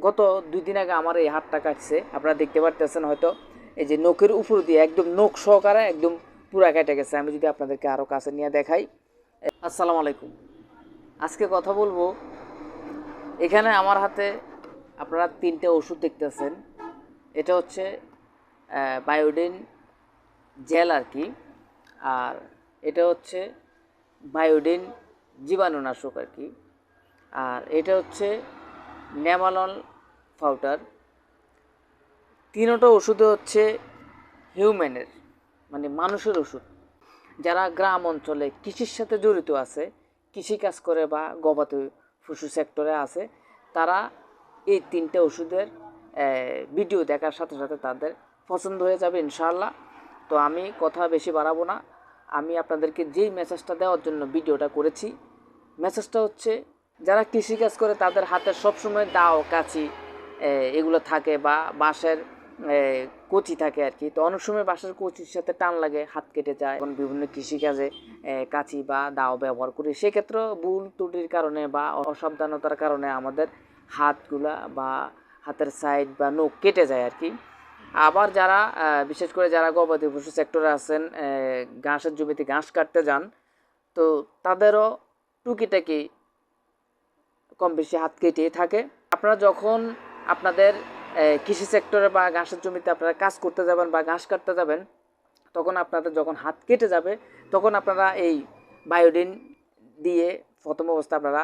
গত 2 দিন আগে আমার এই হাতটা কাটছে, আপনারা দেখতে পারতেছেন হয়তো, এই যে নখের উপর দিয়ে একদম নখ সহকারে একদম পুরা কেটে গেছে। আমি যদি আপনাদেরকে আরও কাছে নিয়ে দেখাই। আসসালামু আলাইকুম। আজকে কথা বলবো, এখানে আমার হাতে আপনারা 3টে ওষুধ দেখতেছেন। এটা হচ্ছে বায়োডিন জেল আর কি, আর এটা হচ্ছে বায়োডিন জীবাণুনাশক আর কি, আর এটা হচ্ছে নেমালল পাউডার। তিনোটা ওষুধে হচ্ছে হিউম্যানের, মানে মানুষের ওষুধ। যারা গ্রাম অঞ্চলে কৃষির সাথে জড়িত আছে, কৃষিকাজ করে বা গবাদি পশু সেক্টরে আছে, তারা এই 3টে ওষুধের ভিডিও দেখার সাথে সাথে তাদের পছন্দ হয়ে যাবে ইনশাআল্লাহ। তো আমি কথা বেশি বাড়াবো না, আমি আপনাদেরকে যেই মেসেজটা দেওয়ার জন্য ভিডিওটা করেছি, মেসেজটা হচ্ছে যারা কৃষিকাজ করে তাদের হাতে সবসময় দাও কাঁচি এগুলো থাকে বা বাঁশের কচি থাকে আর কি। তো অনেক সময় বাঁশের কচির সাথে টান লাগে, হাত কেটে যায়। এখন বিভিন্ন কৃষিকাজে কাঁচি বা দাও ব্যবহার করি, সেক্ষেত্রে ভুল ত্রুটির কারণে বা অসাবধানতার কারণে আমাদের হাতগুলা বা হাতের সাইড বা নখ কেটে যায় আর কি। আবার যারা বিশেষ করে যারা গবাদি পশু সেক্টরে আছেন, ঘাসের জমিতে ঘাস কাটতে যান, তো তাদেরও টুকিটাকি কম বেশি হাত কেটেই থাকে। আপনারা যখন আপনাদের কৃষি সেক্টরে বা ঘাসের জমিতে আপনারা কাজ করতে যাবেন বা ঘাস কাটতে যাবেন, তখন আপনাদের যখন হাত কেটে যাবে, তখন আপনারা এই বায়োডিন দিয়ে প্রথম অবস্থা আপনারা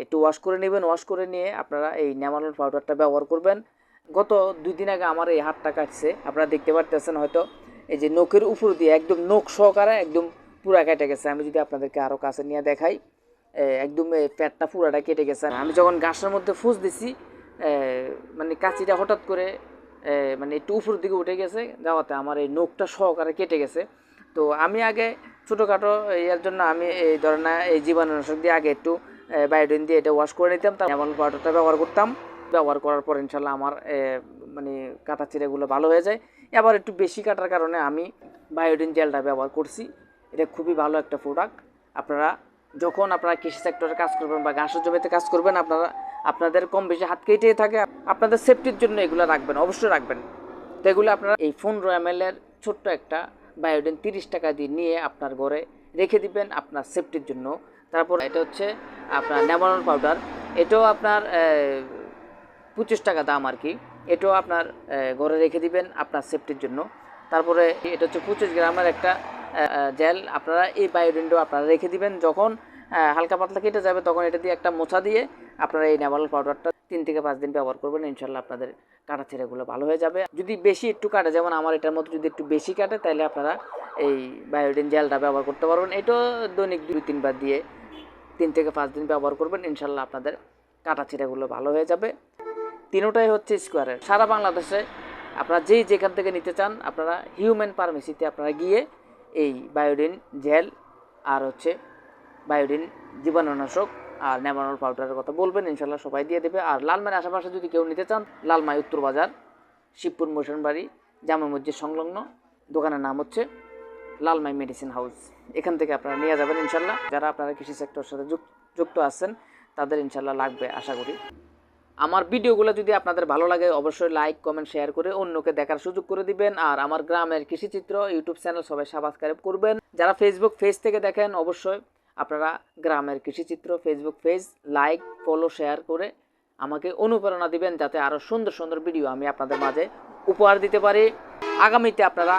একটু ওয়াশ করে নেবেন। ওয়াশ করে নিয়ে আপনারা এই নেমালল পাউডারটা ব্যবহার করবেন। গত 2 দিন আগে আমার এই হাতটা কাটছে, আপনারা দেখতে পারতেছেন হয়তো, এই যে নখের উপর দিয়ে একদম নখ সহকারে একদম পুরা কেটে গেছে। আমি যদি আপনাদেরকে আরও কাছে নিয়ে দেখাই, একদম পেটটা পুরাটা কেটে গেছে। আমি যখন ঘাসের মধ্যে ফুস দিছি, মানে কাঁচিটা হঠাৎ করে মানে একটু উপর দিকে উঠে গেছে, যাওয়াতে আমার এই নখটা সহকারে কেটে গেছে। তো আমি আগে ছোটোখাটো এর জন্য আমি এই ধরনের এই জীবাণুনাশক দিয়ে আগে একটু বায়োডিন দিয়ে এটা ওয়াশ করে নিতাম, তার নেমালল পাউডারটা ব্যবহার করতাম। ব্যবহার করার পর ইনশাল্লাহ আমার মানে কাটা চিরাগুলো ভালো হয়ে যায়। এবার একটু বেশি কাটার কারণে আমি বায়োডিন জেলটা ব্যবহার করছি। এটা খুবই ভালো একটা প্রোডাক্ট। আপনারা যখন আপনারা কৃষি সেক্টরে কাজ করবেন বা ঘাসের জমিতে কাজ করবেন, আপনাদের কম বেশি হাত কেটেই থাকে, আপনাদের সেফটির জন্য এগুলো রাখবেন, অবশ্যই রাখবেন। তো এগুলো আপনারা এই 15 ml ছোট্ট একটা বায়োডিন 30 টাকা দিয়ে নিয়ে আপনার ঘরে রেখে দিবেন আপনার সেফটির জন্য। তারপর এটা হচ্ছে আপনার নেমালল পাউডার, এটাও আপনার 25 টাকা দাম আর কি। এটাও আপনার ঘরে রেখে দিবেন আপনার সেফটির জন্য। তারপরে এটা হচ্ছে 25 গ্রামের একটা জেল, আপনারা এই বায়োডিনটাও আপনারা রেখে দিবেন। যখন হালকা পাতলা কেটে যাবে, তখন এটা দিয়ে একটা মোছা দিয়ে আপনারা এই নেমালল পাউডারটা 3 থেকে 5 দিন ব্যবহার করবেন, ইনশাল্লাহ আপনাদের কাটা ছেঁড়াগুলো ভালো হয়ে যাবে। যদি বেশি একটু কাটে, যেমন আমার এটার মতো যদি একটু বেশি কাটে, তাহলে আপনারা এই বায়োডিন জেলটা ব্যবহার করতে পারবেন। এটাও দৈনিক 2-3 বার দিয়ে 3 থেকে 5 দিন ব্যবহার করবেন, ইনশাল্লাহ আপনাদের কাটা ছেঁড়াগুলো ভালো হয়ে যাবে। তিনোটাই হচ্ছে স্কোয়ারের। সারা বাংলাদেশে আপনারা যেখান থেকে নিতে চান, আপনারা হিউম্যান ফার্মেসিতে আপনারা গিয়ে এই বায়োডিন জেল আর হচ্ছে বায়োডিন জীবাণুনাশক আর নেমালল পাউডারের কথা বলবেন, ইনশাল্লাহ সবাই দিয়ে দেবে। আর লালমাইয়ের আশেপাশে যদি কেউ নিতে চান, লালমাই উত্তর বাজার, শিবপুর মোশনবাড়ি, জামা মসজিদ সংলগ্ন, দোকানের নাম হচ্ছে লালমাই মেডিসিন হাউস। এখান থেকে আপনারা নিয়ে যাবেন ইনশাল্লাহ। যারা আপনারা কৃষি সেক্টরের সাথে যুক্ত আছেন, তাদের ইনশাল্লাহ লাগবে আশা করি। আমার ভিডিওগুলো যদি আপনাদের ভালো লাগে, অবশ্যই লাইক কমেন্ট শেয়ার করে অন্যকে দেখার সুযোগ করে দিবেন। আর আমার গ্রামের কৃষিচিত্র ইউটিউব চ্যানেল সবাই সাবস্ক্রাইব করবেন। যারা ফেসবুক পেজ থেকে দেখেন, অবশ্যই আপনারা গ্রামের কৃষিচিত্র Facebook page like follow share করে আমাকে অনুপ্রেরণা দিবেন, যাতে আরও সুন্দর সুন্দর ভিডিও আমি আপনাদের মাঝে উপহার দিতে পারি। আগামীতে আপনারা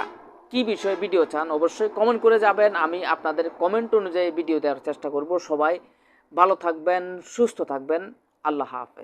কী বিষয়ে ভিডিও চান, অবশ্যই কমেন্ট করে যাবেন। আমি আপনাদের কমেন্ট অনুযায়ী ভিডিও দেওয়ার চেষ্টা করব। সবাই ভালো থাকবেন, সুস্থ থাকবেন। আল্লাহ হাফেজ।